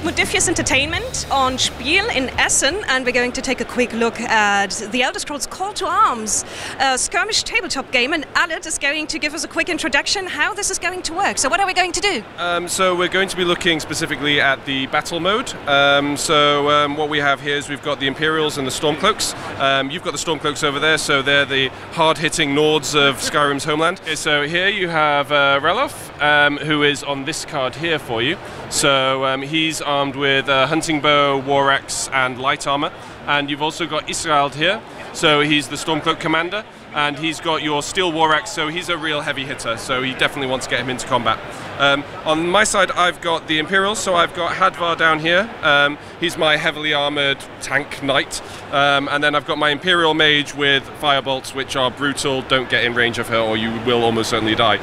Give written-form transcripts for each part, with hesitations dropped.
Modiphius Entertainment on SPIEL in Essen, and we're going to take a quick look at the Elder Scrolls Call to Arms, a skirmish tabletop game, and Aled is going to give us a quick introduction how this is going to work. So what are we going to do? So we're going to be looking specifically at the battle mode. What we have here is we've got the Imperials and the Stormcloaks. You've got the Stormcloaks over there, so they're the hard-hitting Nords of Skyrim's homeland. So here you have Relof, who is on this card here for you. So he's armed with a hunting bow, war axe, and light armor. And you've also got Israeld here. So he's the Stormcloak commander, and he's got your steel war axe, so he's a real heavy hitter, so you definitely want to get him into combat. On my side, I've got the Imperials, so I've got Hadvar down here. He's my heavily armored tank knight, and then I've got my Imperial mage with firebolts, which are brutal. Don't get in range of her, or you will almost certainly die.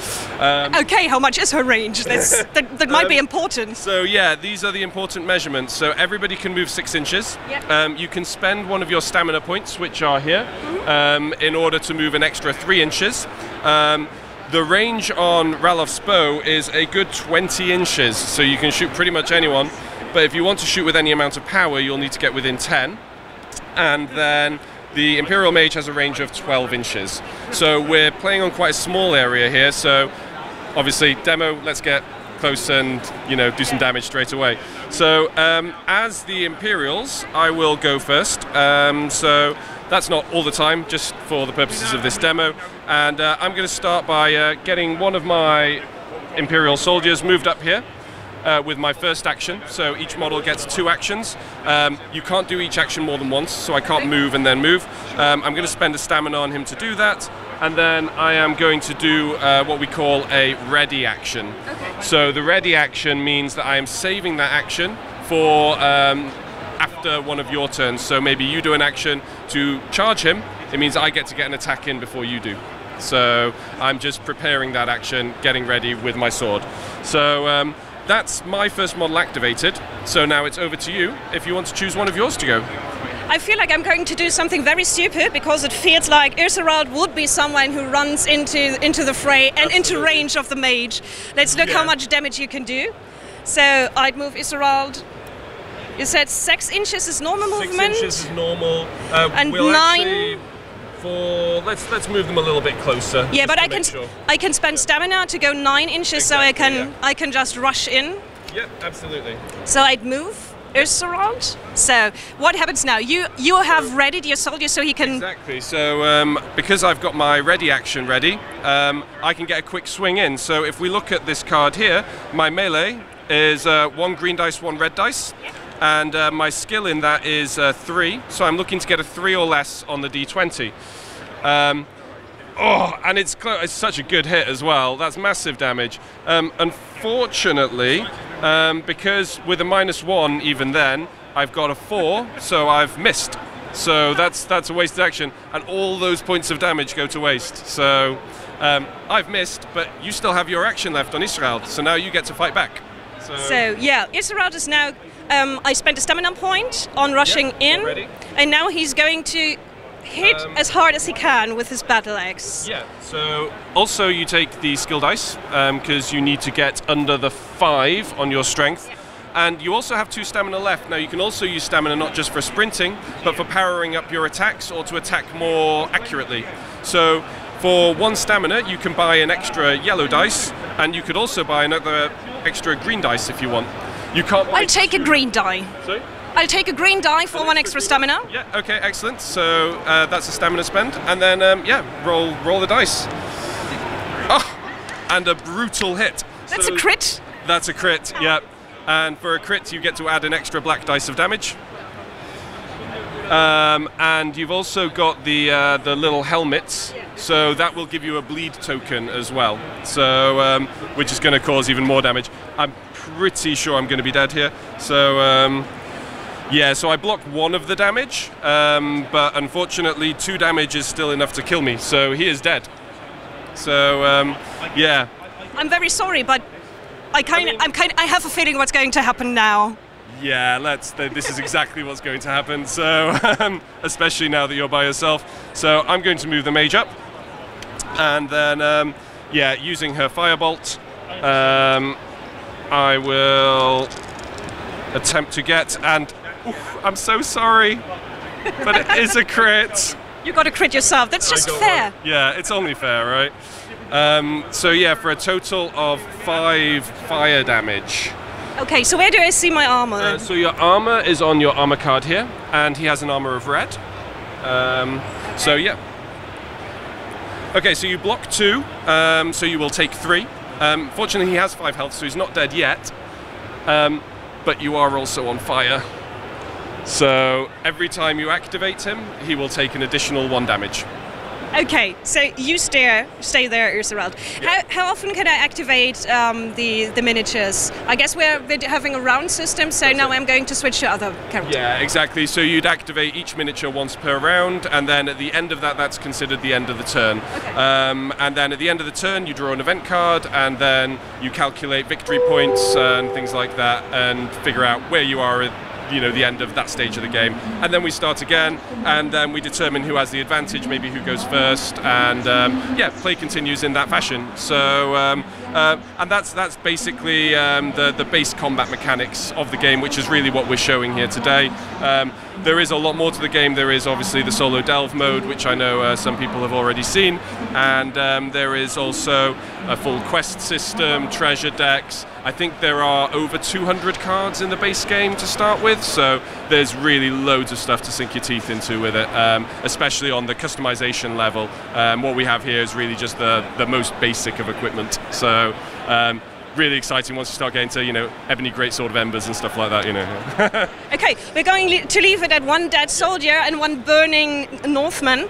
Okay, how much is her range? That might be important. So yeah, these are the important measurements. So everybody can move 6 inches. Yep. You can spend one of your stamina points, which are here, in order to move an extra 3 inches. The range on Ralof's bow is a good 20 inches, so you can shoot pretty much anyone. But if you want to shoot with any amount of power, you'll need to get within 10. And then the Imperial Mage has a range of 12 inches. So we're playing on quite a small area here, so obviously demo, let's get close and do some damage straight away. So as the Imperials, I will go first. So that's not all the time, just for the purposes of this demo. And I'm going to start by getting one of my Imperial soldiers moved up here with my first action. So each model gets 2 actions. You can't do each action more than once, so I can't move and then move. I'm going to spend a stamina on him to do that. And then I am going to do what we call a ready action. Okay. So the ready action means that I am saving that action for after one of your turns. So maybe you do an action to charge him. It means I get to get an attack in before you do. So I'm just preparing that action, getting ready with my sword. So that's my first model activated. So now it's over to you if you want to choose one of yours to go. I feel like I'm going to do something very stupid because it feels like Israeld would be someone who runs into the fray and Absolutely. Into range of the mage. Let's look how much damage you can do. So I'd move Israeld. You said 6 inches is normal movement. 6 inches is normal. And we'll 9. Actually, let's move them a little bit closer. Yeah, but I can spend Yeah. stamina to go 9 inches, Exactly, so I can just rush in. Yep, absolutely. So I'd move Israeld. So what happens now? You have readied your soldier so he can. Exactly. So because I've got my ready action ready, I can get a quick swing in. So if we look at this card here, my melee is 1 green dice, 1 red dice. And my skill in that is 3, so I'm looking to get a 3 or less on the D20. And it's such a good hit as well. That's massive damage. Unfortunately, because with a -1 even then, I've got a 4, so I've missed. So that's a wasted action, and all those points of damage go to waste. So I've missed, but you still have your action left on Israeld, so now you get to fight back. So yeah, Israeld is now. I spent a stamina point on rushing in, already. And now he's going to hit as hard as he can with his battle axe. Yeah, so also you take the skill dice, because you need to get under the 5 on your strength. And you also have 2 stamina left. Now you can also use stamina not just for sprinting, but for powering up your attacks or to attack more accurately. So for 1 stamina, you can buy an extra yellow dice, and you could also buy another extra green dice if you want. You can't. I'll take a green die. Sorry? I'll take a green die for 1 extra stamina. Yeah. Okay. Excellent. So that's a stamina spend, and then roll the dice. Oh, and a brutal hit. That's a crit. That's a crit. Yeah. And for a crit, you get to add an extra black dice of damage. And you've also got the little helmets, so that will give you a bleed token as well. So which is going to cause even more damage. I'm pretty sure I'm going to be dead here. So yeah, so I block 1 of the damage, but unfortunately 2 damage is still enough to kill me. So he is dead. So yeah. I'm very sorry, but I have a feeling what's going to happen now. Yeah, this is exactly what's going to happen. So, especially now that you're by yourself. So I'm going to move the mage up, and then, using her firebolt, I will attempt to get, and I'm so sorry, but it is a crit. You got to crit yourself. That's just fair. Yeah, it's only fair, right? So yeah, for a total of 5 fire damage. Okay, so where do I see my armor? So your armor is on your armor card here, and he has an armor of red. So yeah. Okay, so you block 2, so you will take 3. Fortunately, he has 5 health, so he's not dead yet. But you are also on fire. So every time you activate him, he will take an additional 1 damage. Okay, so you stay there, Ursarald. Yeah. How often can I activate the miniatures? I guess we're having a round system, so now I'm going to switch to other characters. Yeah, exactly. So you'd activate each miniature once per round, and then at the end of that, that's considered the end of the turn. Okay. And then at the end of the turn, you draw an event card, and then you calculate victory points and things like that, and figure out where you are at the end of that stage of the game, and then we start again, and then we determine who has the advantage, maybe who goes first, and yeah, play continues in that fashion. So and that's basically the base combat mechanics of the game, which is really what we're showing here today. There is a lot more to the game. There is obviously the solo delve mode, which I know some people have already seen, and there is also a full quest system, treasure decks. I think there are over 200 cards in the base game to start with, so there's really loads of stuff to sink your teeth into with it, especially on the customization level. What we have here is really just the most basic of equipment, so really exciting once you start getting to, Ebony Greatsword of Embers and stuff like that, Okay, we're going to leave it at 1 dead soldier and 1 burning Northman.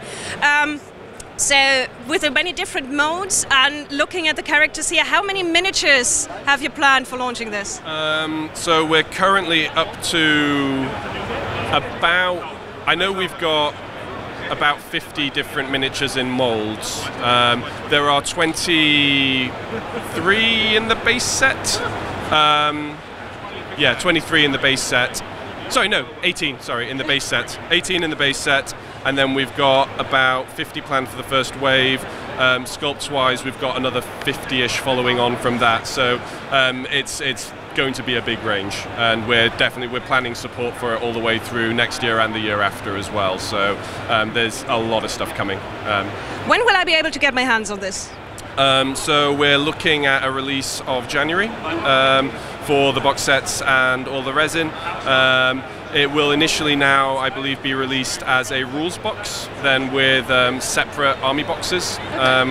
So with the many different modes and looking at the characters here, how many miniatures have you planned for launching this? So we're currently up to about, I know we've got about 50 different miniatures in molds. There are 23 in the base set. Yeah, 23 in the base set. Sorry, no, 18, in the base set. 18 in the base set, and then we've got about 50 planned for the first wave. Sculpts-wise, we've got another 50-ish following on from that. So it's going to be a big range, and we're planning support for it all the way through next year and the year after as well. So there's a lot of stuff coming. When will I be able to get my hands on this? So we're looking at a release of January for the box sets and all the resin. It will initially now, I believe, be released as a rules box, then with separate army boxes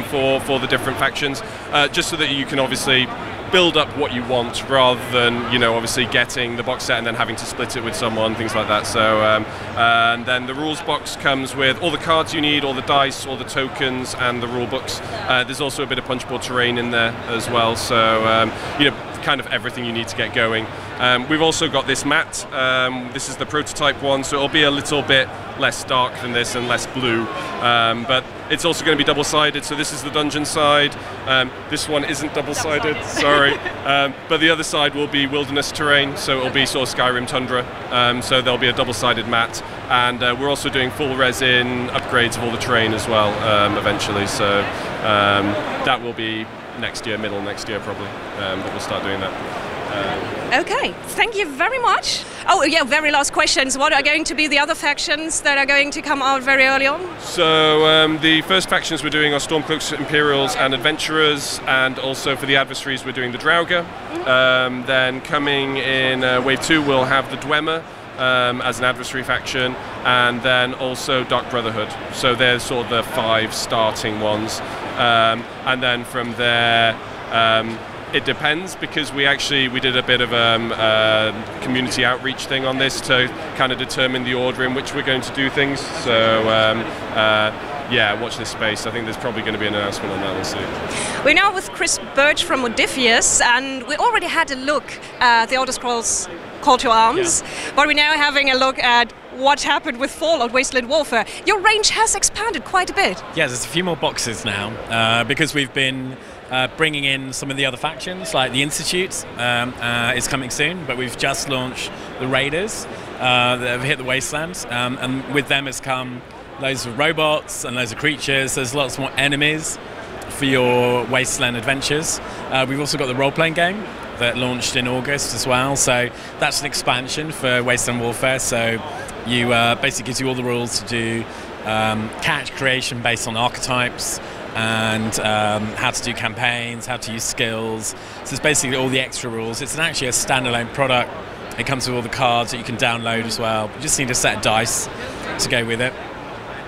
for the different factions, just so that you can obviously build up what you want rather than, obviously getting the box set and then having to split it with someone, things like that. So, and then the rules box comes with all the cards you need, all the dice, all the tokens, and the rule books. There's also a bit of punchboard terrain in there as well, so, kind of everything you need to get going. We've also got this mat. This is the prototype one, so it'll be a little bit less dark than this and less blue, but it's also going to be double-sided, so this is the dungeon side. This one isn't double-sided, sorry, but the other side will be wilderness terrain, so it'll be sort of Skyrim tundra, so there'll be a double-sided mat, and we're also doing full resin upgrades of all the terrain as well, eventually, so that will be next year, middle next year probably, but we'll start doing that. Okay, thank you very much. Oh yeah, very last questions. What are going to be the other factions that are going to come out very early on? So the first factions we're doing are Stormcloaks, Imperials and Adventurers, and also for the adversaries we're doing the Draugr. Then coming in Wave 2 we'll have the Dwemer as an adversary faction, and then also Dark Brotherhood. So they're sort of the 5 starting ones. And then from there, it depends, because we did a bit of a community outreach thing on this to kind of determine the order in which we're going to do things. So yeah, watch this space. I think there's probably going to be an announcement on that, we'll see. We're now with Chris Birch from Modiphius, and we already had a look at the Elder Scrolls Call to Arms, but we're now having a look at what happened with Fallout Wasteland Warfare. Your range has expanded quite a bit. Yeah, there's a few more boxes now, because we've been bringing in some of the other factions, like the Institute is coming soon, but we've just launched the Raiders that have hit the Wasteland, and with them has come loads of robots and loads of creatures. There's lots more enemies for your Wasteland adventures. We've also got the role-playing game that launched in August as well. So that's an expansion for Wasteland Warfare. So you basically gives you all the rules to do character creation based on archetypes, and how to do campaigns, how to use skills. So it's basically all the extra rules. It's actually a standalone product. It comes with all the cards that you can download as well. You just need a set of dice to go with it.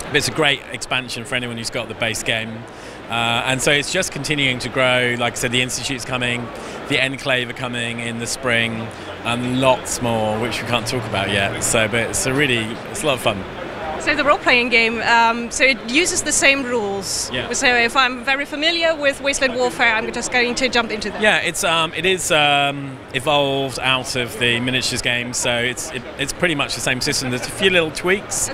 But it's a great expansion for anyone who's got the base game. And so it's just continuing to grow. Like I said, the Institute's coming, the Enclave are coming in the spring, and lots more, which we can't talk about yet. So, but it's a lot of fun. So the role-playing game, so it uses the same rules. Yeah. So if I'm very familiar with Wasteland Warfare, I'm just going to jump into that. Yeah, it is evolved out of the miniatures game, so it's pretty much the same system. There's a few little tweaks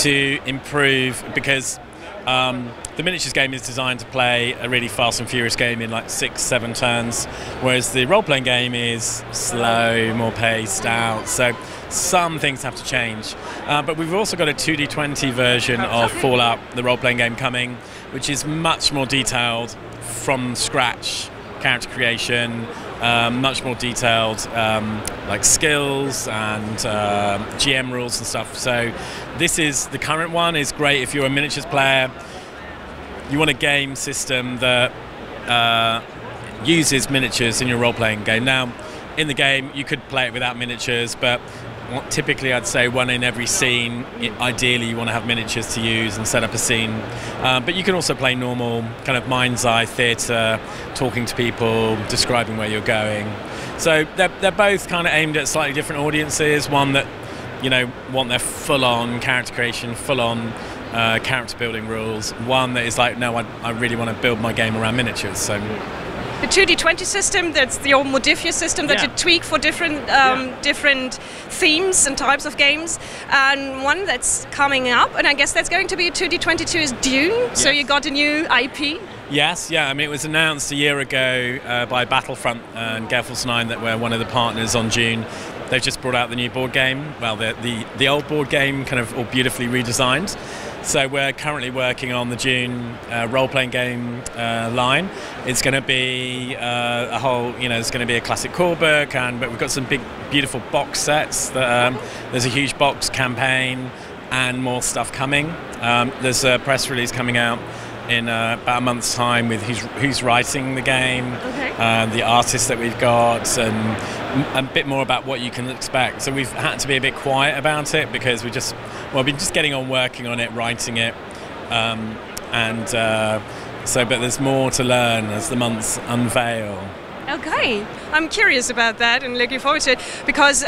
to improve, because the miniatures game is designed to play a really fast and furious game in like 6-7 turns, whereas the role-playing game is slow, more paced out. So some things have to change. But we've also got a 2D20 version of Fallout, the role-playing game, coming, which is much more detailed, from scratch character creation, much more detailed like skills and GM rules and stuff. So the current one is great if you're a miniatures player. You want a game system that uses miniatures in your role-playing game. Now, in the game, you could play it without miniatures, but typically I'd say one in every scene. Ideally, you want to have miniatures to use and set up a scene. But you can also play normal kind of mind's eye theatre, talking to people, describing where you're going. So they're both kind of aimed at slightly different audiences. One that, want their full-on character creation, full-on character building rules. One that is like, no, I really want to build my game around miniatures. So the 2D20 system, that's the old Modiphius system that you tweak for different different themes and types of games. And one that's coming up, and I guess that's going to be 2D22, is Dune. Yes. So you got a new IP. Yes, yeah. I mean, it was announced a year ago by Battlefront and Gelfels 9 that we're one of the partners on Dune. They've just brought out the new board game. Well, the old board game kind of all beautifully redesigned. So we're currently working on the Dune role-playing game line. It's going to be a whole, it's going to be a classic core book, but we've got some big, beautiful box sets. There's a huge box campaign and more stuff coming. There's a press release coming out in about a month's time with who's writing the game, the artists that we've got, and a bit more about what you can expect. So we've had to be a bit quiet about it because we've been just getting on working on it, writing it, but there's more to learn as the months unveil. Okay, I'm curious about that and looking forward to it, because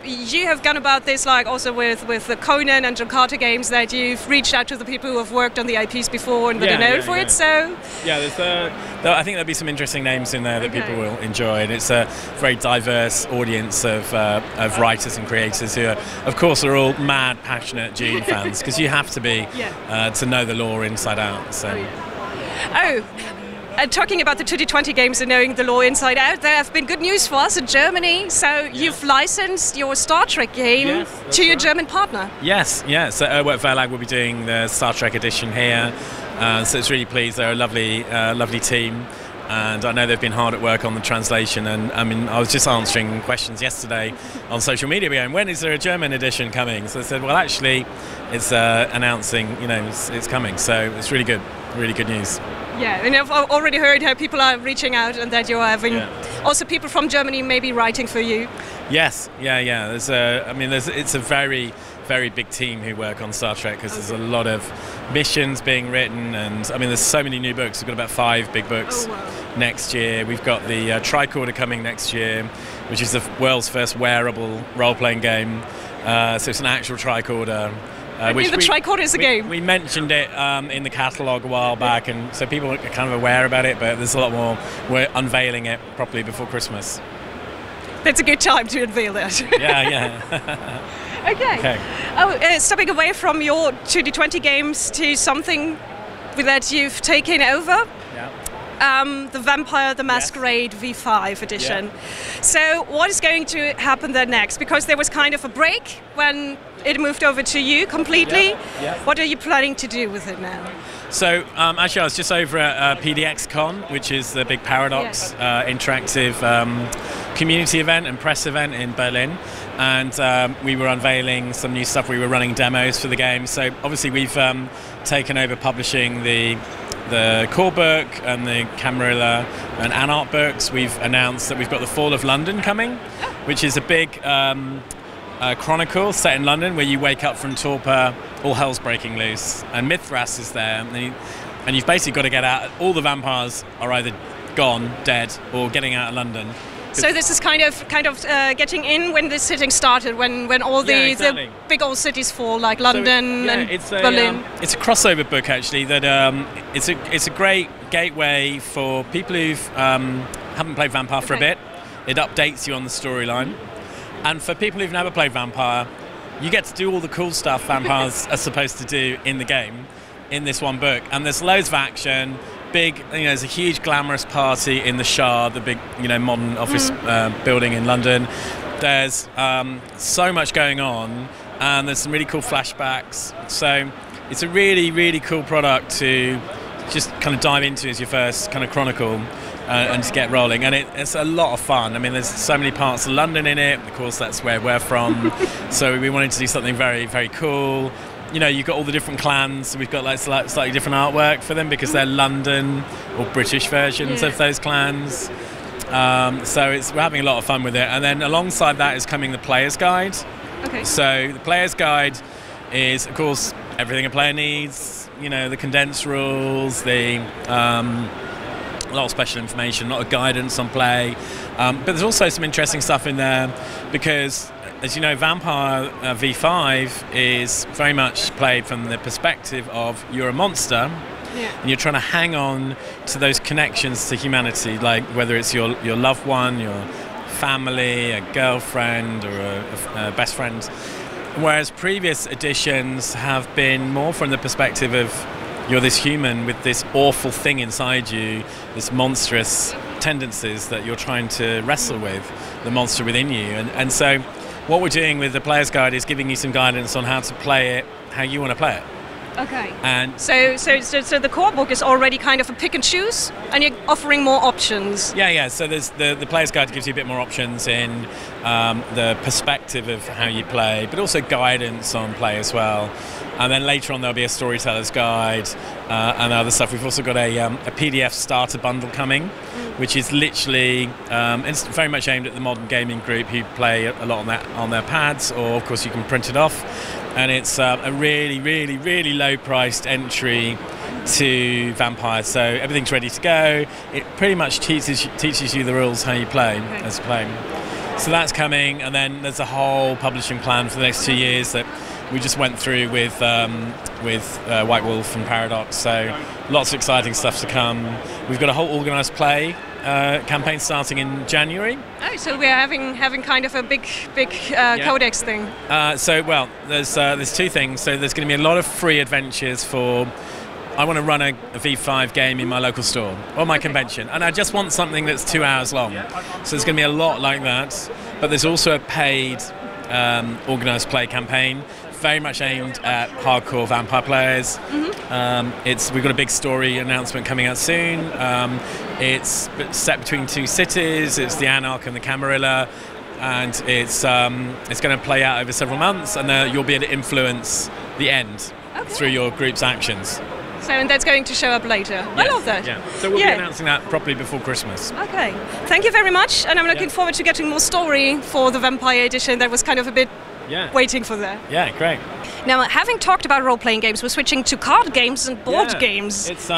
you have gone about this like also with the Conan and John Carter games, that you've reached out to the people who have worked on the IPs before and that are known for it. So I think there'll be some interesting names in there that people will enjoy, and it's a very diverse audience of writers and creators who of course are all mad, passionate Dune fans, because you have to be to know the lore inside out. So. And talking about the 2D20 games and knowing the lore inside out, there have been good news for us in Germany. So you've licensed your Star Trek game to your German partner. Yes. So Erwerk Verlag will be doing the Star Trek edition here. So it's really pleased. They're a lovely team. And I know they've been hard at work on the translation. And I mean, I was just answering questions yesterday on social media going, when is there a German edition coming? So I said, well, actually, it's announcing, it's coming. So it's really good news. Yeah, and I've already heard how people are reaching out and that you're having also people from Germany maybe writing for you. Yes, yeah. It's a very, very big team who work on Star Trek, because there's a lot of missions being written, and I mean, there's so many new books. We've got about 5 big books next year. We've got the Tricorder coming next year, which is the world's first wearable role-playing game. So it's an actual tricorder. The tricorder is a game. We mentioned it in the catalogue a while back, and so people are kind of aware about it, but there's a lot more. We're unveiling it properly before Christmas. That's a good time to unveil that. Yeah. Okay. Stepping away from your 2D20 games to something that you've taken over. The Vampire the Masquerade V5 edition. So what is going to happen there next? Because there was kind of a break when it moved over to you completely. Yeah. What are you planning to do with it now? So actually, I was just over at PDXCon, which is the big Paradox interactive community event and press event in Berlin, and we were unveiling some new stuff. We were running demos for the game. So obviously, we've taken over publishing the core book and the Camarilla and Anart books. We've announced that we've got the Fall of London coming, which is a big chronicle set in London where you wake up from torpor, all hell's breaking loose, and Mithras is there, and you've basically got to get out. All the vampires are either gone, dead, or getting out of London. So this is kind of getting in when this sitting started, when all the big old cities fall, like London and Berlin. It's a crossover book actually. That it's a great gateway for people who haven't played Vampire for a bit. It updates you on the storyline, and for people who've never played Vampire, you get to do all the cool stuff vampires are supposed to do in the game, in this one book. And there's loads of action. Big, there's a huge glamorous party in the Shard, the big, modern office building in London. There's so much going on, and there's some really cool flashbacks. So it's a really, really cool product to just kind of dive into as your first kind of chronicle and to get rolling. And it's a lot of fun. I mean, there's so many parts of London in it. Of course, that's where we're from. So we wanted to do something very, very cool. You've got all the different clans. We've got like slightly different artwork for them because they're London or British versions of those clans. So we're having a lot of fun with it. And then alongside that is coming the player's guide. Okay. So the player's guide is, of course, everything a player needs. The condensed rules, a lot of special information, a lot of guidance on play. But there's also some interesting stuff in there because, as you know, Vampire V5 is very much played from the perspective of you're a monster, and you're trying to hang on to those connections to humanity, like whether it's your loved one, your family, a girlfriend, or a best friend. Whereas previous editions have been more from the perspective of you're this human with this awful thing inside you, this monstrous tendencies that you're trying to wrestle with, the monster within you. And so what we're doing with the player's guide is giving you some guidance on how to play it, how you want to play it. Okay. And so the core book is already kind of a pick and choose, and you're offering more options. Yeah. So there's the player's guide gives you a bit more options in the perspective of how you play, but also guidance on play as well. And then later on there'll be a storyteller's guide and other stuff. We've also got a PDF starter bundle coming, which is literally it's very much aimed at the modern gaming group who play a lot on their pads, or of course you can print it off. And it's a really, really, really low-priced entry to Vampire. So everything's ready to go. It pretty much teaches you the rules how you play as a player. So that's coming, and then there's a whole publishing plan for the next 2 years that we just went through with White Wolf and Paradox. So lots of exciting stuff to come. We've got a whole organised play campaign starting in January. Oh, so we're having kind of a big codex thing. There's two things. So there's going to be a lot of free adventures for. I want to run a V5 game in my local store or my convention, and I just want something that's 2 hours long. So there's going to be a lot like that. But there's also a paid organised play campaign, very much aimed at hardcore Vampire players. We've got a big story announcement coming out soon. It's set between two cities. It's the Anarch and the Camarilla, and it's going to play out over several months, and you'll be able to influence the end through your group's actions. So, and that's going to show up later. Yes. I love that. Yeah. So we'll be announcing that properly before Christmas. Okay. Thank you very much, and I'm looking forward to getting more story for the Vampire edition. That was kind of a bit waiting for that. Yeah, great. Now, having talked about role-playing games, we're switching to card games and board games. It's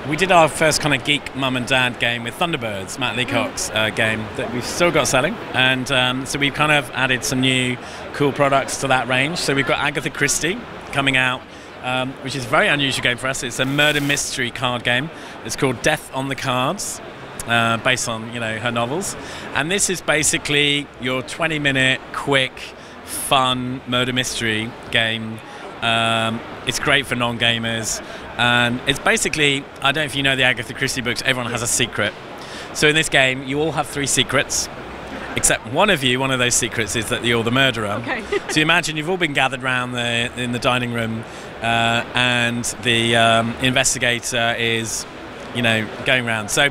we did our first kind of geek mum and dad game with Thunderbirds, Matt Leacock's game that we've still got selling, and so we've kind of added some new cool products to that range. So we've got Agatha Christie coming out, which is a very unusual game for us. It's a murder mystery card game. It's called Death on the Cards, based on her novels, and this is basically your 20-minute quick, fun murder mystery game. It's great for non-gamers, and it's basically, I don't know if you know the Agatha Christie books, everyone has a secret. So in this game, you all have 3 secrets, Except one of those secrets is that you're the murderer. Okay. So you imagine you've all been gathered round in the dining room, and the investigator is, going around. So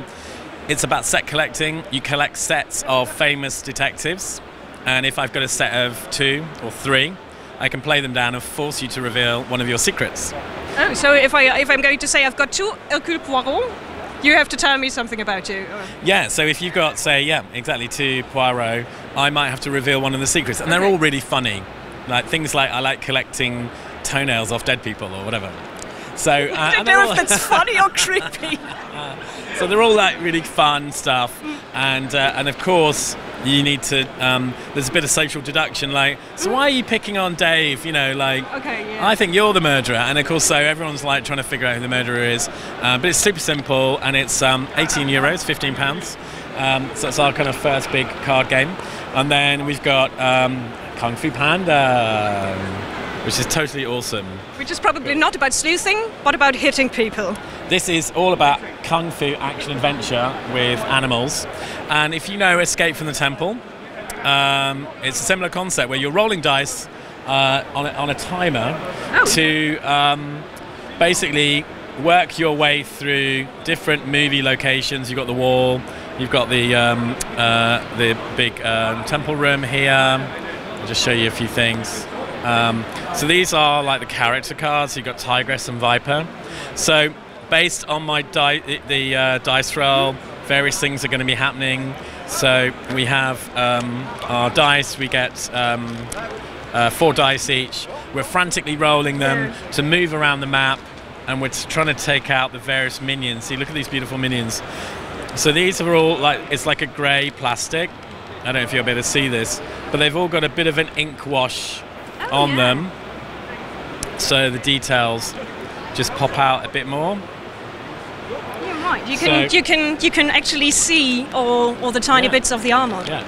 it's about set collecting. You collect sets of famous detectives, and if I've got a set of 2 or 3, I can play them down and force you to reveal one of your secrets. Oh, so if I'm going to say I've got 2 Hercule Poirot, you have to tell me something about you. Yeah, so if you've got, say, 2 Poirot, I might have to reveal one of the secrets. And they're all really funny. Like things like I like collecting toenails off dead people or whatever. So I don't know if that's funny or creepy. So they're all like really fun stuff. And of course, you need to, there's a bit of social deduction, like, so why are you picking on Dave? Okay, yeah. I think you're the murderer. And of course, so everyone's like trying to figure out who the murderer is. But it's super simple, and it's €18, £15. So it's our kind of first big card game. And then we've got Kung Fu Panda, which is totally awesome. Which is probably not about sleuthing, but about hitting people. This is all about kung fu action adventure with animals. And if you know Escape from the Temple, it's a similar concept where you're rolling dice on a timer to basically work your way through different movie locations. You've got the wall, you've got the big temple room here. I'll just show you a few things. So these are like the character cards. You've got Tigress and Viper. So based on my dice roll, various things are going to be happening. So we have our dice. We get 4 dice each. We're frantically rolling them to move around the map, and we're trying to take out the various minions. See, look at these beautiful minions. So these are all it's like a grey plastic. I don't know if you'll be able to see this, but they've all got a bit of an ink wash on them, so the details just pop out a bit more. Yeah, right. You can actually see all the tiny bits of the armor. Yeah,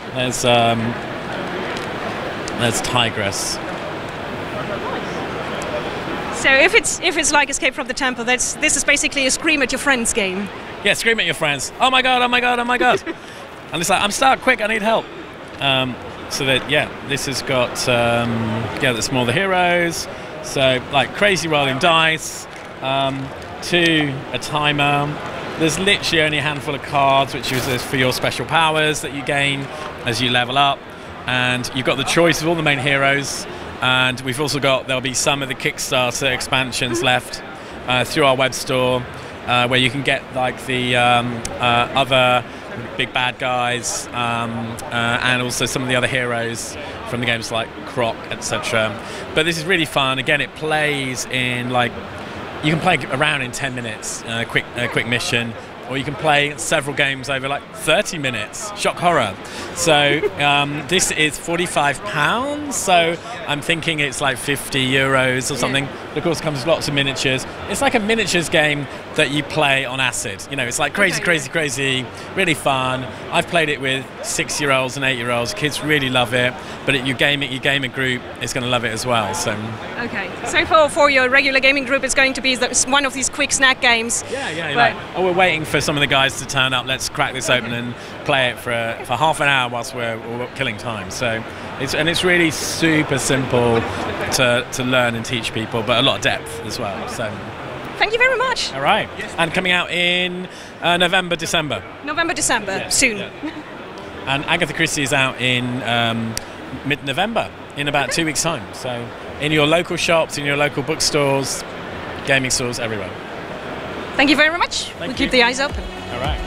there's Tigress. So if it's like Escape from the Temple, this is basically a scream at your friends game. Yeah, scream at your friends. Oh my god! Oh my god! Oh my god! And it's like, I'm stuck. Quick! I need help. So that this has got that's more the heroes. So like crazy rolling dice, 2 a timer. There's literally only a handful of cards, which is for your special powers that you gain as you level up, and you've got the choice of all the main heroes. And we've also got, there'll be some of the Kickstarter expansions left through our web store, where you can get like the other big bad guys, and also some of the other heroes from the games like Croc, etc. But this is really fun. Again, it plays in you can play around in 10 minutes, a quick mission, or you can play several games over like 30 minutes. Shock horror. So this is £45, so I'm thinking it's like €50 or something. But of course, it comes with lots of miniatures. It's like a miniatures game that you play on acid. It's like crazy, really fun. I've played it with 6-year-olds and 8-year-olds. Kids really love it. But you game a group is going to love it as well. So for your regular gaming group, it's going to be one of these quick snack games. We're waiting for some of the guys to turn up. Let's crack this open and play it for half an hour whilst we're killing time. So it's really super simple to learn and teach people, but a lot of depth as well. So thank you very much. All right. And coming out in November, December. Soon. Yeah. And Agatha Christie is out in mid-November, in about 2 weeks' time. So in your local shops, in your local bookstores, gaming stores, everywhere. Thank you very much. We'll keep the eyes open. All right.